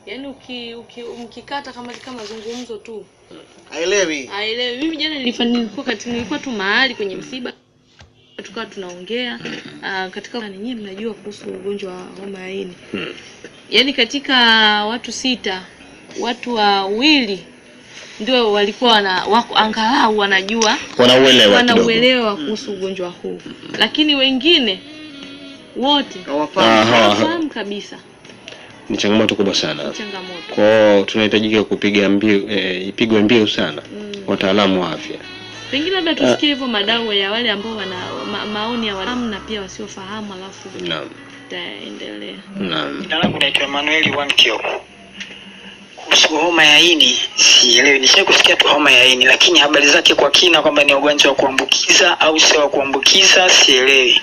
Yaani mkikata kama mazungumzo tu. Haelewi. Mimi jana nilikuwa tu mahali kwenye msiba. Tukawa tunaongea katika nyinyi mnajua kuhusu ugonjwa wa homa ya ini. Yaani katika watu 6, watu 2 ndio walikuwa angalau wanajua, wanauelewa kuhusu ugonjwa huu. Lakini wengine wote hawafahamu kabisa. Ni changamoto kubwa sana. Changamoto. Kwa tunahitajika kupiga mbio, ipigwe mbio sana wataalamu wa afya. Pengine labda tusikie hivyo madau ya wale ambao wana maoni ya wataalamu na pia wasiofahamu, alafu tutaendelea. Naam. Jina langu naitwa Emmanuel Wankio. Kuhusu homa ya ini sielewi, nishakusikia tu homa ya ini, lakini habari zake kwa kina kwamba ni ugonjwa wa kuambukiza au sio wa kuambukiza sielewi.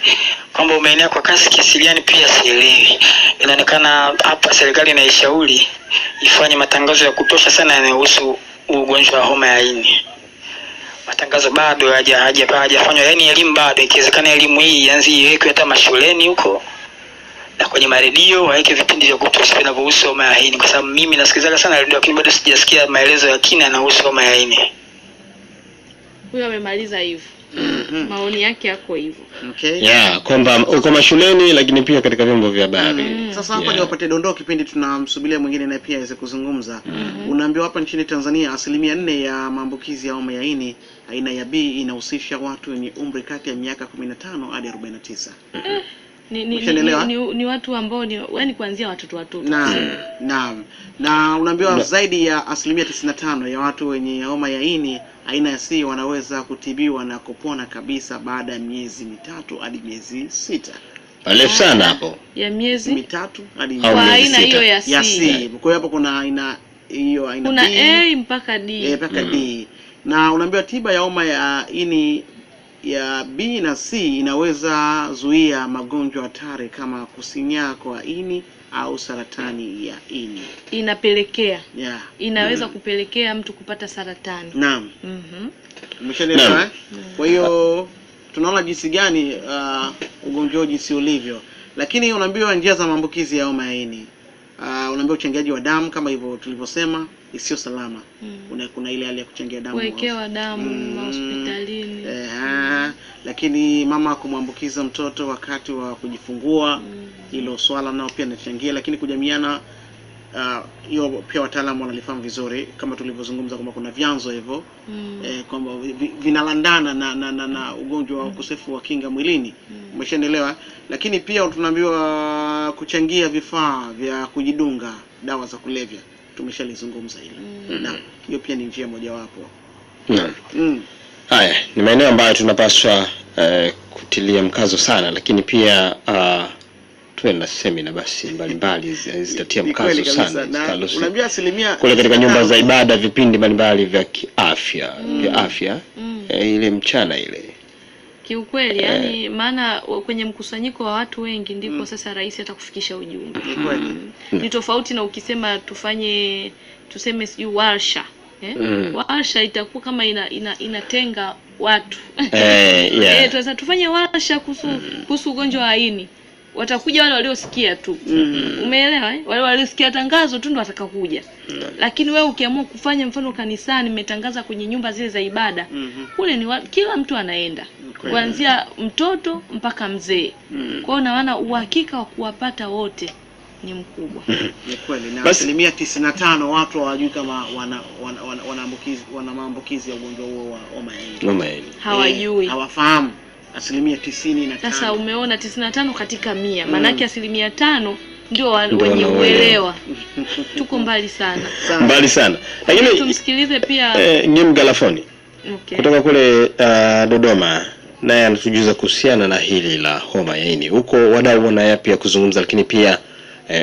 Kwamba umeenea kwa kasi kiasi gani pia sielewi. Inaonekana hapa serikali inaishauri ifanye matangazo ya kutosha sana yanayohusu ugonjwa wa homa ya ini. Matangazo bado hajafanywa, yani elimu bado, ikiwezekana elimu hii ianze iwekwe hata mashuleni huko. Na kwenye maredio waweke vipindi vya kutosha vinavyohusu homa ya ini, kwa sababu mimi nasikiliza sana redio lakini bado sijasikia maelezo ya kina yanayohusu homa ya ini. Huyo amemaliza hivyo. Maoni yake yako hivyo. Okay. Yeah, kwamba uko mashuleni lakini pia katika vyombo vya habari. Sasa hapa ni wapate dondoo kipindi tunamsubiria mwingine na pia aweze kuzungumza. Unaambiwa hapa nchini Tanzania 4% ya maambukizi ya homa ya ini aina ya B inahusisha watu wenye umri kati ya miaka 15 hadi 49. Ni watu ambao yani kuanzia watoto. Naam. Na unaambiwa zaidi ya 95% ya watu wenye homa ya ini aina ya C wanaweza kutibiwa na kupona kabisa baada ya miezi 3 hadi miezi 6. Palefu sana hapo. Ya miezi 3 hadi kwa aina hiyo ya C. Kwa hiyo hapo kuna aina hiyo, aina kuna A mpaka D. Mpaka D. Na unaambiwa tiba ya homa ya ini ya B na C inaweza zuia magonjwa hatari kama kusinyaa kwa ini au saratani ya ini. Inapelekea. Inaweza kupelekea mtu kupata saratani. Naam. Umeshaelewa? Kwa hiyo tunaona jinsi gani ugonjwa jinsi ulivyo. Lakini unaambiwa njia za maambukizi ya homa ya ini. Unaambiwa uchangiaji wa damu kama hivyo tulivyosema sio salama. Kuna ile hali ya kuchangia damu, kuwekewa damu hospitalini. Lakini mama kumwambukiza mtoto wakati wa kujifungua, hilo swala nao pia linachangia. Lakini kujamiana hiyo pia wataalamu wanalifahamu vizuri, kama tulivyozungumza kwamba kuna vyanzo hivyo kwamba vinalandana na ugonjwa wa ukosefu wa kinga mwilini. Umeshaelewa? Lakini pia tunaambiwa kuchangia vifaa vya kujidunga dawa za kulevya, tumeshalizungumza hilo. Na hiyo pia ni njia mojawapo. Haya ni maeneo ambayo tunapaswa kutilia mkazo sana, lakini pia tuwe na semina basi mbalimbali zitatia mkazo sana. Unajua asilimia kule katika nyumba za ibada vipindi mbalimbali vya kiafya, ile mchana ile. Kiukweli yani maana kwenye mkusanyiko wa watu wengi ndipo sasa rais atakufikisha ujumbe. Ni tofauti na ukisema tuseme sijui warsha. Warsha itakuwa kama inatenga watu. Sasa tufanye warsha kuhusu ugonjwa wa ini. Watakuja wale waliosikia tu. Umeelewa? Wale waliosikia tangazo tu ndo watakakuja. Lakini wewe ukiamua kufanya mfano kanisani, mmetangaza kwenye nyumba zile za ibada, kule ni kila mtu anaenda. Kuanzia mtoto mpaka mzee. Kwa hiyo naona uhakika wa kuwapata wote ni mkubwa. Ni kweli. Na asilimia 95 watu hawajui kama wana maambukizi ya ugonjwa huo wa homa ya ini. Hawajui. Hawafahamu. Asilimia 95. Sasa umeona 95 katika 100. Maana yake asilimia 5 ndio wenye uelewa. Tuko mbali sana. Mbali sana. Lakini tumsikilize pia Nyem Galafoni. Kutoka kule Dodoma, naye anatujuza kuhusiana na hili la homa ya ini. Huko wadau wana yapi ya kuzungumza, lakini pia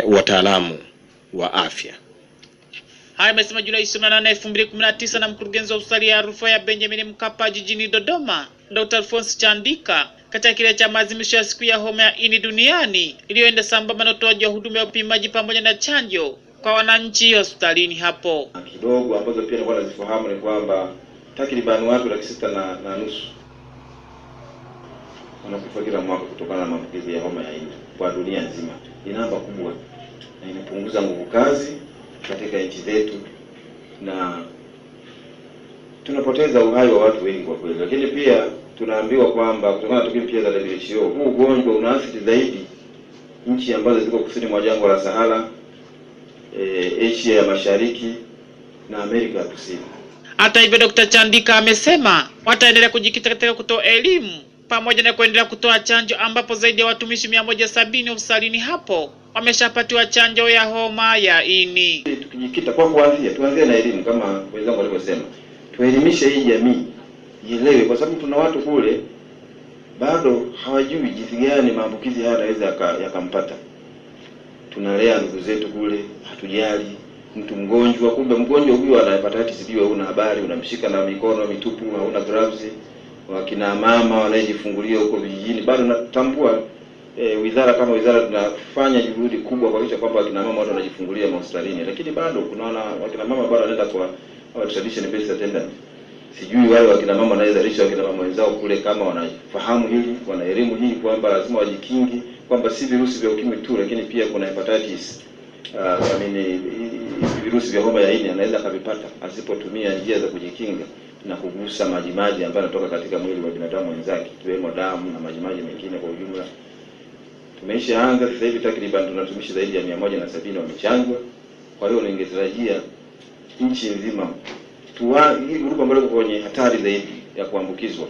wataalamu wa afya. Haya amesema Julai 28, 2019 na mkurugenzi wa hospitali ya rufaa ya Benjamin Mkapa jijini Dodoma, Dr. Alphonse Chandika, katika kile cha maadhimisho ya siku ya homa ya ini duniani iliyoenda sambamba na utoaji wa huduma ya upimaji pamoja na chanjo kwa wananchi hospitalini hapo. Kidogo ambazo pia nilikuwa nazifahamu ni kwamba takriban watu 6.5 wanakufa kila mwaka kutokana na maambukizi ya homa ya ini kwa dunia nzima. Ni namba kubwa na inapunguza nguvu kazi katika nchi zetu, na tunapoteza uhai wa watu wengi kwa kweli. Lakini pia tunaambiwa kwamba kutokana na takwimu pia za WHO, huu ugonjwa unaathiri zaidi nchi ambazo ziko kusini mwa jangwa la Sahara, Asia ya Mashariki na Amerika ya Kusini. Hata hivyo, Dr. Chandika amesema wataendelea kujikita katika kutoa elimu pamoja na kuendelea kutoa chanjo, ambapo zaidi ya watumishi 170 hospitalini hapo wameshapatiwa chanjo ya homa ya ini. Tukijikita kwa tuanzie na elimu kama wenzangu walivyosema. Tuelimishe hii jamii ielewe, kwa sababu tuna watu kule bado hawajui jinsi gani maambukizi haya yanaweza yakampata. Tunalea ndugu zetu kule, hatujali mtu mgonjwa, kumbe mgonjwa huyu ana hepatitis B, una habari, unamshika na mikono mitupu, hauna gloves. Wakina mama wanajifungulia huko vijijini, bado natambua wizara kama wizara tunafanya juhudi kubwa kuhakikisha kwamba wakina mama watu wanajifungulia hospitalini, lakini bado kunaona wakina mama bado wanaenda kwa tradition based attendant. Sijui wale wakina mama wanaweza lisha wakina mama wenzao kule kama wanafahamu hili, wana elimu hii kwamba lazima wajikingi, kwamba si virusi vya ukimwi tu, lakini pia kuna hepatitis, virusi vya homa ya ini anaweza kuvipata asipotumia njia za kujikinga na kugusa majimaji ambayo yanatoka katika mwili wa binadamu wenzake, ikiwemo damu na majimaji mengine kwa ujumla. Tumeshaanza sasa hivi takriban tunatumishi zaidi ya 170 wamechanjwa. Kwa hiyo ningetarajia nchi nzima hii grupu ambayo iko kwenye hatari zaidi ya kuambukizwa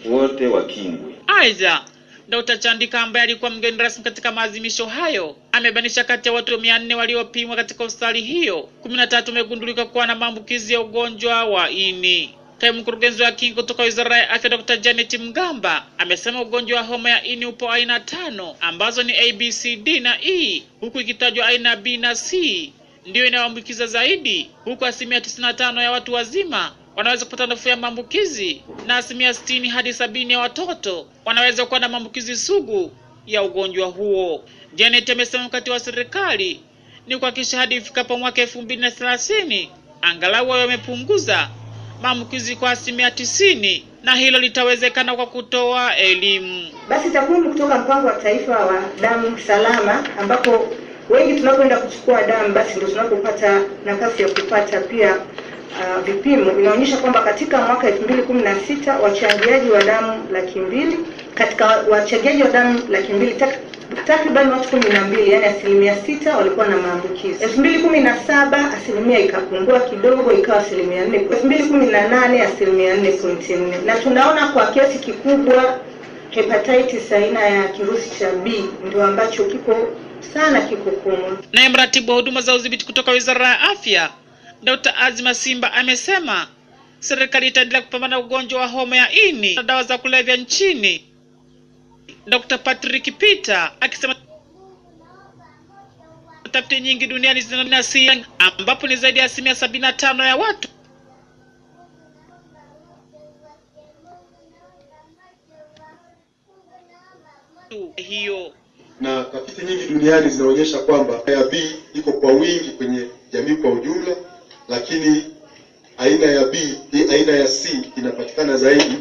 wote wakingwe. Aidha, Dr. Chandika ambaye alikuwa mgeni rasmi katika maadhimisho hayo amebainisha kati ya watu 400 waliopimwa katika hospitali hiyo, 13 wamegundulika kuwa na maambukizi ya ugonjwa wa ini. Kaimu mkurugenzi wa kinga kutoka Wizara ya Afya Dr. Janet Mgamba amesema ugonjwa wa homa ya ini upo aina 5 ambazo ni A, B, C, D na E, huku ikitajwa aina B na C ndio inayoambukiza zaidi, huku 95% ya watu wazima wanaweza kupata nafuu ya maambukizi na 60 hadi 70 ya watoto wanaweza kuwa na maambukizi sugu ya ugonjwa huo. Janet amesema mkakati wa serikali ni kuhakikisha hadi ifikapo mwaka 2030 angalau wamepunguza maambukizi kwa 90%, na hilo litawezekana kwa kutoa elimu. Basi takwimu kutoka mpango wa taifa wa damu salama, ambapo wengi tunapoenda kuchukua damu basi ndio tunapopata nafasi ya kupata pia vipimo, inaonyesha kwamba katika mwaka 2016 wachangiaji wa damu 200,000, katika wachangiaji wa damu 200,000 takriban watu 12, yani 6% walikuwa na maambukizi. 2017 asilimia ikapungua kidogo ikawa 4%. 2018 4.4%. Na tunaona kwa kiasi kikubwa hepatitis aina ya kirusi cha B ndio ambacho kiko common. Naye mratibu wa huduma za udhibiti kutoka Wizara ya Afya Dr. Azima Simba amesema serikali itaendelea kupambana na ugonjwa wa homa ya ini na dawa za kulevya nchini. Dr. Patrick Peter akisema tafiti nyingi duniani zinanasi ambapo ni zaidi ya 75% ya watu hiyo. Na tafiti nyingi duniani zinaonyesha kwamba ya B iko kwa wingi kwenye jamii kwa ujumla, lakini aina ya B, aina ya C inapatikana zaidi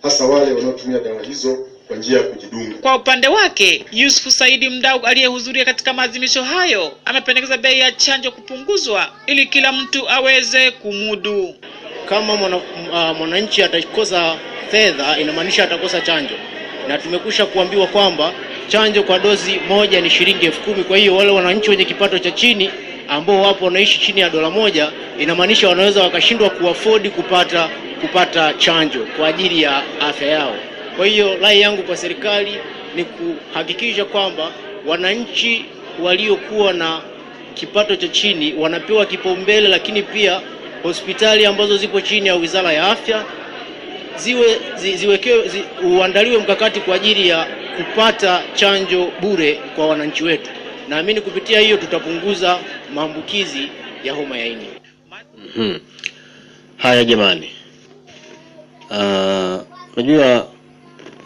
hasa wale wanaotumia dawa hizo kwa njia ya kujidunga. Kwa upande wake, Yusuf Saidi, mdau aliyehudhuria katika maadhimisho hayo, amependekeza bei ya chanjo kupunguzwa ili kila mtu aweze kumudu. Kama mwananchi atakosa fedha, inamaanisha atakosa chanjo. Na tumekusha kuambiwa kwamba chanjo kwa dozi moja ni shilingi 10,000. Kwa hiyo wale wananchi wenye kipato cha chini ambao wapo wanaishi chini ya $1, inamaanisha wanaweza wakashindwa kuafford kupata chanjo kwa ajili ya afya yao. Kwa hiyo rai yangu kwa serikali ni kuhakikisha kwamba wananchi waliokuwa na kipato cha chini wanapewa kipaumbele, lakini pia hospitali ambazo zipo chini ya Wizara ya Afya uandaliwe mkakati kwa ajili ya kupata chanjo bure kwa wananchi wetu. Naamini kupitia hiyo tutapunguza maambukizi ya homa ya ini. Haya jamani. Unajua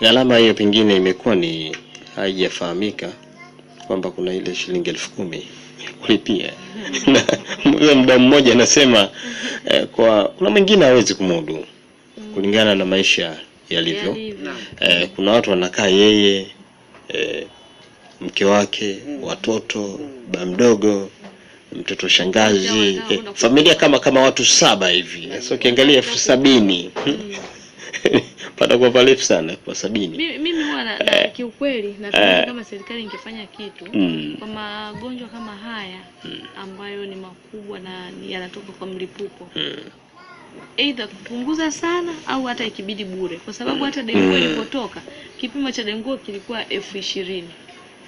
gharama hiyo pengine imekuwa ni haijafahamika kwamba kuna ile shilingi 10,000 kulipia. Na mda mmoja anasema kuna mwingine hawezi kumudu kulingana na maisha yalivyo. Kuna watu wanakaa yeye, mke wake, watoto, baba mdogo mtoto shangazi, familia kama watu 7 hivi. Sasa ukiangalia 70,000 pata kwa vale sana kwa 70. Mimi huwa na kiukweli natamani kama serikali ingefanya kitu kwa magonjwa kama haya ambayo ni makubwa na yanatoka kwa mlipuko. Either kupunguza sana au hata ikibidi bure, kwa sababu hata dengue ilipotoka kipimo cha dengue kilikuwa 20,000.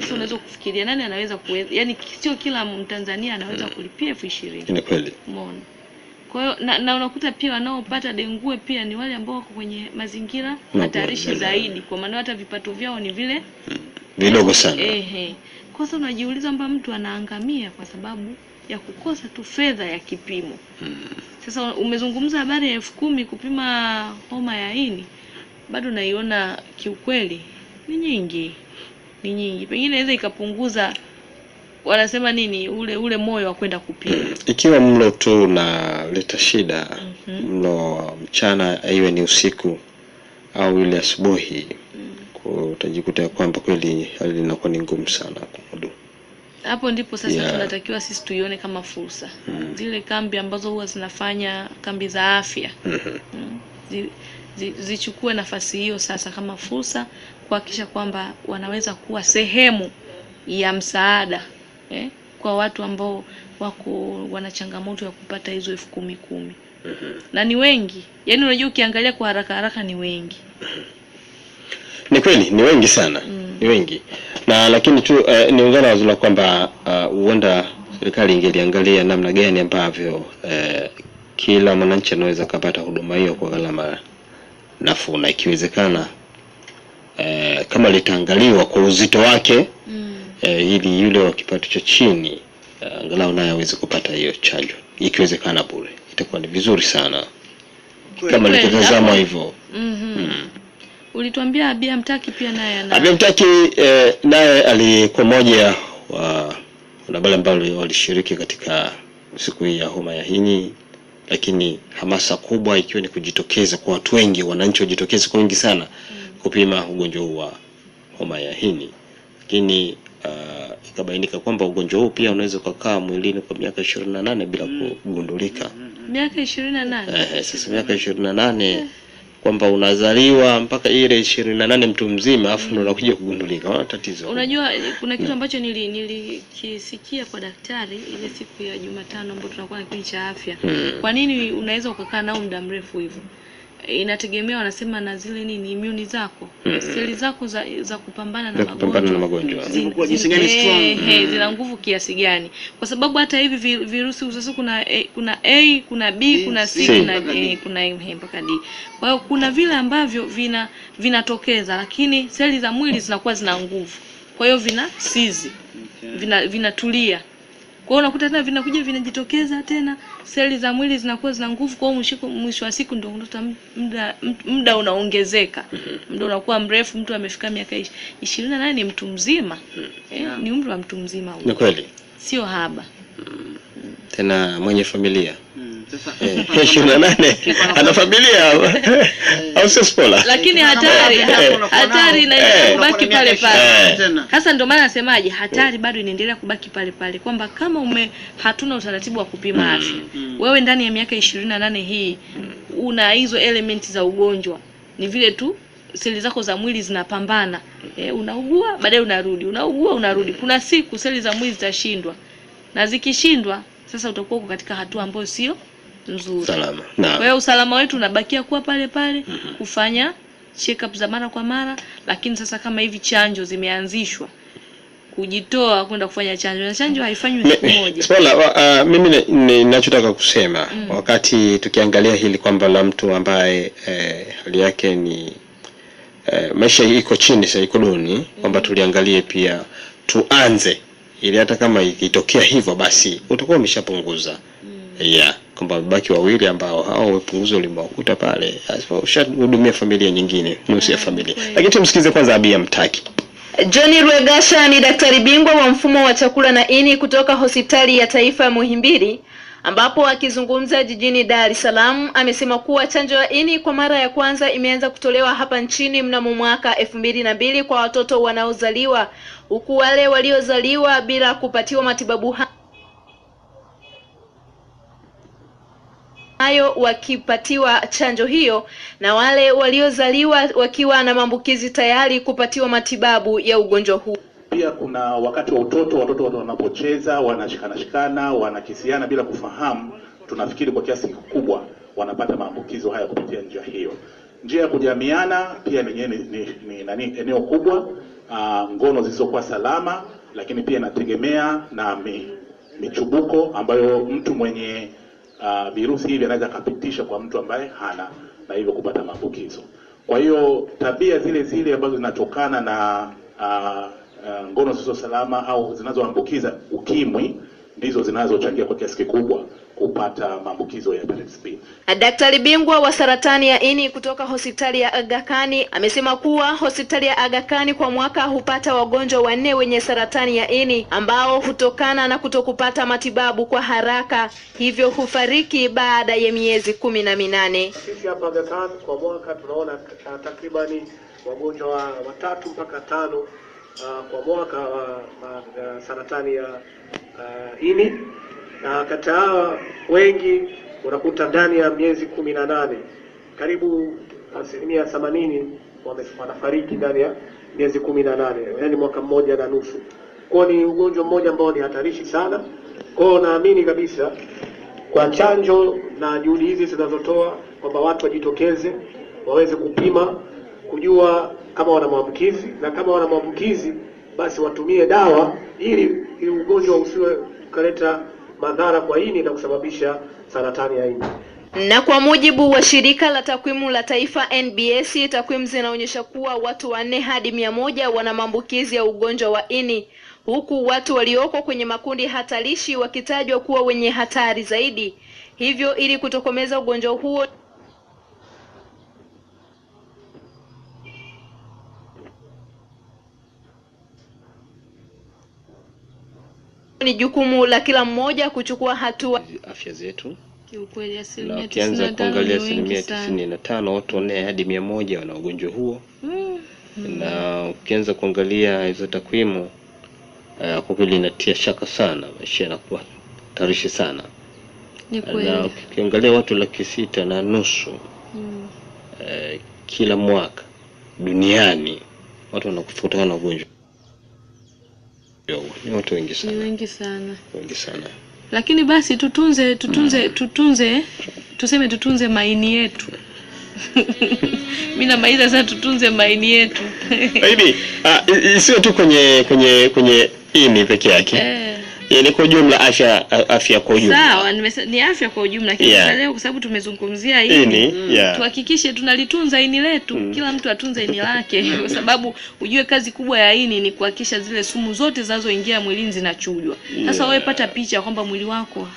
Sasa unaweza kufikiria nani anaweza yani sio kila Mtanzania anaweza kulipia 20,000. Ni kweli. Umeona? Kwa hiyo na unakuta pia wanaopata dengue pia ni wale ambao wako kwenye mazingira hatarishi zaidi, kwa maana hata vipato vyao ni vile vidogo sana. Kwa sababu unajiuliza kwamba mtu anaangamia kwa sababu ya kukosa tu fedha ya kipimo. Sasa umezungumza habari ya 10,000 kupima homa ya ini, bado naiona kiukweli ni nyingi. Pengine inaweza ikapunguza, wanasema nini, ule moyo wa kwenda kupima. Ikiwa mlo tu unaleta shida, mlo mchana iwe ni usiku au ile asubuhi, utajikuta kwamba kweli hali inakuwa ni ngumu sana kumudu. Hapo ndipo sasa tunatakiwa sisi tuione kama fursa. Zile kambi ambazo huwa zinafanya kambi za afya zichukue nafasi hiyo sasa kama fursa, kuhakikisha kwamba wanaweza kuwa sehemu ya msaada kwa watu ambao wana changamoto ya kupata hizo 10,000. Na ni wengi. Yaani unajua ukiangalia kwa haraka ni wengi. Ni kweli, ni wengi sana. Ni wengi. Na lakini tu niungana wazo kwamba huenda serikali ingeliangalia namna gani ambavyo kila mwananchi anaweza kupata huduma hiyo kwa gharama nafuu, na ikiwezekana kama litaangaliwa kwa uzito wake ili yule wa kipato cha chini angalau naye aweze kupata hiyo chanjo, ikiwezekana bure. Itakuwa ni vizuri sana kama litazamwa hivyo. Ulituambia Abia Mtaki pia naye Abia Mtaki naye alikuwa mmoja wa wale ambao walishiriki katika siku hii ya homa ya ini, lakini hamasa kubwa ikiwa ni kujitokeza kwa watu wengi, wananchi wajitokeze kwa wingi sana kupima ugonjwa huu wa homa ya ini. Lakini ikabainika kwamba ugonjwa huu pia unaweza kukaa mwilini kwa miaka 28 bila kugundulika. Miaka 28? Sasa miaka 28 kwamba unazaliwa mpaka ile 28 mtu mzima afu ndo unakuja kugundulika. Tatizo. Unajua kuna kitu ambacho nilikisikia kwa daktari ile siku ya Jumatano ambapo tunakuwa na kliniki cha afya. Kwa nini unaweza ukakaa nao muda mrefu hivyo? Inategemea, wanasema na zile nini immune zako, seli zako za kupambana na magonjwa zinakuwa jinsi gani strong, zina nguvu kiasi gani, kwa sababu hata hivi virusi sasa kuna A, kuna B, kuna C, kuna M mpaka D. Kwa hiyo kuna vile ambavyo vinatokeza, lakini seli za mwili zinakuwa zina nguvu, kwa hiyo vinasizi, vinatulia. Kwa hiyo unakuta tena vinakuja vinajitokeza tena, seli za mwili zinakuwa zina nguvu, kwa hiyo mwisho wa siku ndio unakuta muda unaongezeka. Muda unakuwa mrefu, mtu amefika miaka 28 ni mtu mzima. Ni umri wa mtu mzima huo. Ni kweli. Sio haba. Tena mwenye familia. Sasa 28 ana familia au sio spola, lakini hatari inaendelea kubaki pale pale. Sasa ndio maana nasemaje, hatari bado inaendelea kubaki pale pale, kwamba kama hatuna utaratibu wa kupima afya, wewe ndani ya miaka 28 hii una hizo elementi za ugonjwa, ni vile tu seli zako za mwili zinapambana. Unaugua baadaye unarudi, unaugua unarudi. Kuna siku seli za mwili zitashindwa, na zikishindwa sasa utakuwa katika hatua ambayo sio nzuri. Salama. Kwa hiyo usalama wetu unabakia kuwa pale pale, kufanya check up za mara kwa mara. Lakini sasa kama hivi chanjo zimeanzishwa, kujitoa kwenda kufanya chanjo, na chanjo haifanywi siku moja. Spola, mimi ninachotaka kusema wakati tukiangalia hili kwamba la mtu ambaye hali yake ni maisha iko chini, sasa iko duni, kwamba tuliangalie pia tuanze ili hata kama ikitokea hivyo basi utakuwa umeshapunguza. Kwamba baki wawili ambao hao wapunguzo limewakuta pale, ushahudumia familia nyingine, nusu ya familia. Lakini tumsikize kwanza Abia Mtaki. Johnny Rwegasha ni daktari bingwa wa mfumo wa chakula na ini kutoka Hospitali ya Taifa ya Muhimbili, ambapo akizungumza jijini Dar es Salaam amesema kuwa chanjo ya ini kwa mara ya kwanza imeanza kutolewa hapa nchini mnamo mwaka 2002 kwa watoto wanaozaliwa, huku wale waliozaliwa bila kupatiwa matibabu hayo wakipatiwa chanjo hiyo na wale waliozaliwa wakiwa na maambukizi tayari kupatiwa matibabu ya ugonjwa huu. Pia kuna wakati wa watoto wanapocheza, wanashikana, wanakisiana bila kufahamu, tunafikiri kwa kiasi kikubwa wanapata maambukizo haya kupitia njia hiyo. Njia ya kujamiana pia ni eneo kubwa, ngono zisizokuwa salama, lakini pia inategemea na michubuko ambayo mtu mwenye virusi hivi anaweza kupitisha kwa mtu ambaye hana, na hivyo kupata maambukizo. Kwa hiyo tabia zile ambazo zinatokana na ngono zisizo salama au zinazoambukiza ukimwi ndizo zinazochangia kwa kiasi kikubwa kupata maambukizo ya hepatitis B. Daktari bingwa wa saratani ya ini kutoka hospitali ya Aga Khan amesema kuwa hospitali ya Aga Khan kwa mwaka hupata wagonjwa 4 wenye saratani ya ini ambao hutokana na kutokupata matibabu kwa haraka, hivyo hufariki baada ya miezi 18. Sisi hapa Aga Khan kwa mwaka tunaona takribani wagonjwa 3 mpaka 5 kwa mwaka wa saratani ya ini, na kati hawa wengi unakuta ndani ya miezi 18 karibu 80% wanafariki ndani ya miezi 18, yani mwaka mmoja na nusu. Kwa ni ugonjwa mmoja ambao ni hatarishi sana. Kwa naamini kabisa kwa chanjo na juhudi hizi zinazotoa kwamba watu wajitokeze waweze kupima kujua kama wana maambukizi, na kama wana maambukizi basi watumie dawa ili ugonjwa usiwe kuleta madhara kwa ini na kusababisha saratani ya ini. Na kwa mujibu wa shirika la takwimu la taifa NBS, takwimu zinaonyesha kuwa watu 4 hadi 100 wana maambukizi ya ugonjwa wa ini, huku watu walioko kwenye makundi hatarishi wakitajwa kuwa wenye hatari zaidi. Hivyo ili kutokomeza ugonjwa huo ni jukumu la kila mmoja kuchukua hatua. Afya zetu kiukweli asilimia 95 ukianza kuangalia asilimia 95 watu 4 hadi 100 wana ugonjwa huo. Na ukianza kuangalia hizo takwimu kwa kweli inatia shaka sana, maisha yanakuwa hatarishi sana. Ni kweli. Na ukiangalia watu 6.5 kila mwaka duniani watu wanakufa kutokana na ugonjwa. Ni watu wengi sana. Ni wengi sana. Wengi sana. Lakini basi tutunze maini yetu. Mimi na maiza sasa tutunze maini yetu. Baby, sio tu kwenye ini peke yake. Yaani kwa ujumla afya kwa ujumla. Sawa, ni afya kwa ujumla. Lakini leo kwa sababu tumezungumzia ini, tuhakikishe tunalitunza ini letu. Kila mtu atunze ini lake kwa sababu ujue kazi kubwa ya ini ni kuhakikisha zile sumu zote zinazoingia mwilini zinachujwa. Sasa wewe pata picha kwamba mwili wako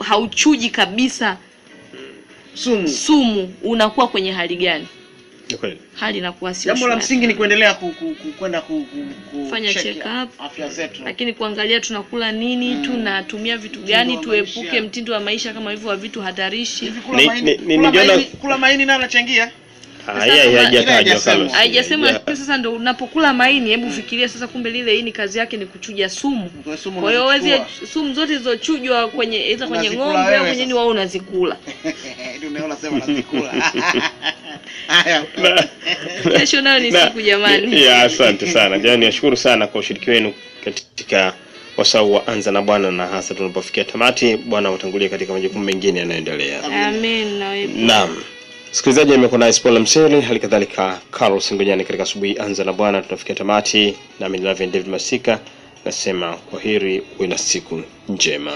hauchuji kabisa sumu, unakuwa kwenye hali gani? Okay. Hali inakuwa sio. Jambo la msingi ni kuendelea kwenda kufanya check up afya zetu. Lakini kuangalia tunakula nini, tunatumia vitu gani, tuepuke mtindo wa maisha kama hivyo wa vitu hatarishi. Kula maini nao anachangia. Haijasema sasa ndio unapokula maini, hebu fikiria sasa kumbe lile ini kazi yake ni kuchuja sumu. Kwa hiyo wewe sumu zote zilizochujwa kwenye ng'ombe au kwenye wao unazikula. Ndio unaona sema unazikula. Kesho nayo ni siku jamani. Asante sana. Jamani, nashukuru sana kwa ushiriki wenu katika wasau wa Anza na Bwana, na hasa tunapofikia tamati Bwana watangulie katika majukumu mengine yanayoendelea. Amen. Naam. Sikilizaji, nimekuwa na Spola Mseli, hali kadhalika Carlos Ngonyani katika asubuhi Anza na Bwana. Tunafikia tamati, na mimi David Masika nasema kwaheri, uwe na siku njema.